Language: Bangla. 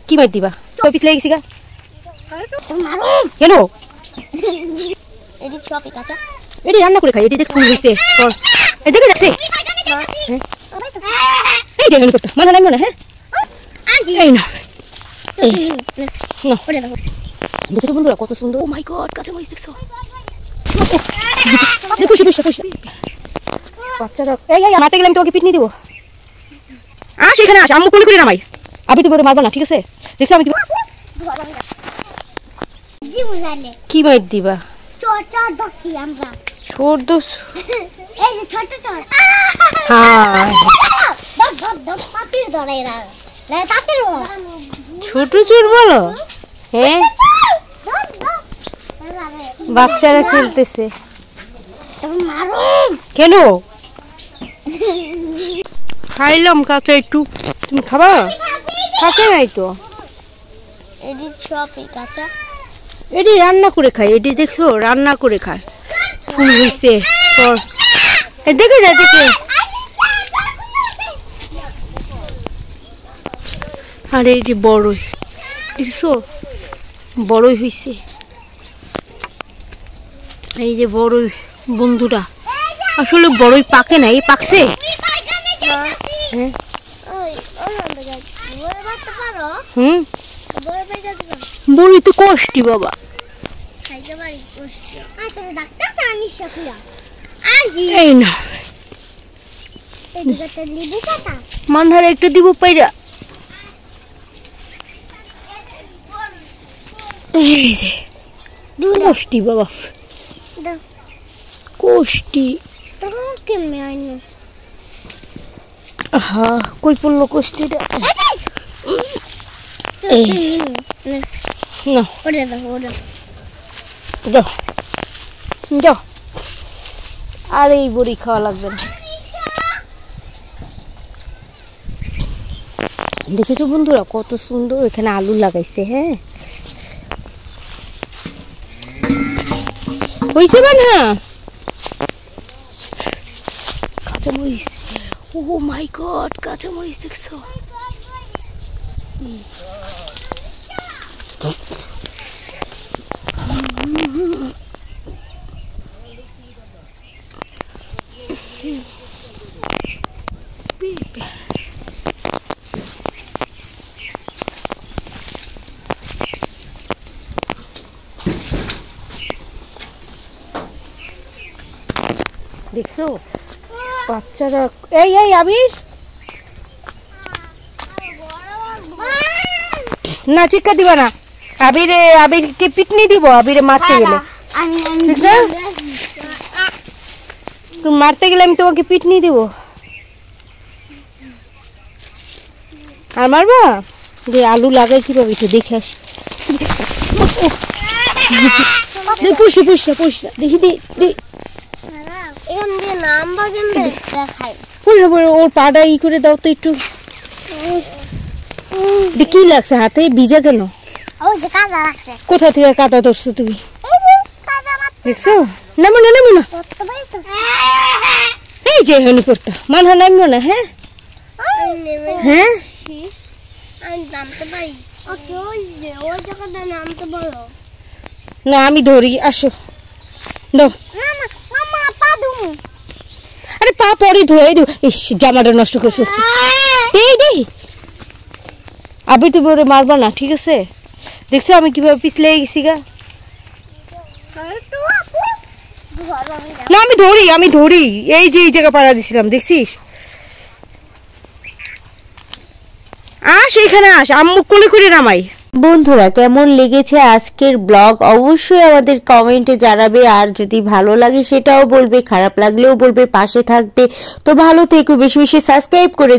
কি মার দিবা তুই পিছলে গেছিস গা কেন এডি রান্না করে খাই এডি দেখ ফুল হইছে এই দেখে যাচ্ছে এই দেখেন কত মানে নাই মনে হ্যাঁ এই না এই না দেখো বন্ধুরা কত সুন্দর ও মাই গড কাঁচা মরিচ দেখছো দেখো খুশি বাচ্চারা এই মারতে গেলে আমি তোকে পিটনি দিব আস এখানে আস আম্মু কোলে করে নামাই আবি তুই বড় মারবা না ঠিক আছে দেখছ আমি কি মার দিবা চোর দস্তি আমরা চোর দোস এই যে ছোট চোর হ্যাঁ দম পাপির ধরেরা না তাতের ছোট চোর বলো হ্যাঁ বাচ্চারা খেলতেছে মারো কেন খাইলাম কাঁচা একটু তুমি খাবা থাকে নাই তো এডি চপি কাঁচা এডি রান্না করে খায় এডি দেখছো রান্না করে খায় ফুল হইছে দেখে যা দেখে আর এই যে বড়ই দেখছো বড়ই হইছে এই যে বড়ই বন্ধুরা আসলে বড়ই পাকে না এই পাকছে হ্যাঁ বড়ই তো কষ্টি বাবা এই না মানহারে একটু দিব পাইরা এই যে কষ্টি বাবা কষ্টি হ্যাঁ কই পড়লো কষ্টিটা না যাও যাও আর এই বড়ি খাওয়া লাগবে না দেখেছো বন্ধুরা কত সুন্দর এখানে আলু লাগাইছে হ্যাঁ হইছে না কাঁচা মরিচ ও মাই গড কাঁচা মরিচ দেখছো দেখছো বাচ্চারা এই এই আবির না চিৎকার দিবা না আবিরকে পিটনি দিব আবিরে মারতে গেলে ঠিক না তুমি মারতে গেলে আমি তোমাকে পিটনি দিব আর মারবা যে আলু লাগাই কিভাবে একটু দেখে আসি পুষি দেখি ওর পাটা ই করে দাও তো একটু কি লাগছে হাতে ভিজা কেন কোথা থেকে কাটা ধরছো তুমি দেখছো নামো না এই যে হনি পড়তা মানহা নামবো না হ্যাঁ হ্যাঁ না আমি ধরি আসো দাও আরে পা পরে ধোয়াই দেব জামাটা নষ্ট করে ফেলছি এই আবি তুমি ওরে মারবা না ঠিক আছে দেখছো আমি কিভাবে পিছলে গেছি গা না আমি ধরি এই যে এই জায়গা পাড়া দিছিলাম দেখছিস আস এখানে আস আম্মু কোলে করে নামাই বন্ধুরা কেমন লেগেছে আজকের ব্লগ অবশ্যই আমাদের কমেন্টে জানাবে আর যদি ভালো লাগে সেটাও বলবে খারাপ লাগলেও বলবে পাশে থাকবে তো ভালো থেকো বেশি বেশি সাবস্ক্রাইব করে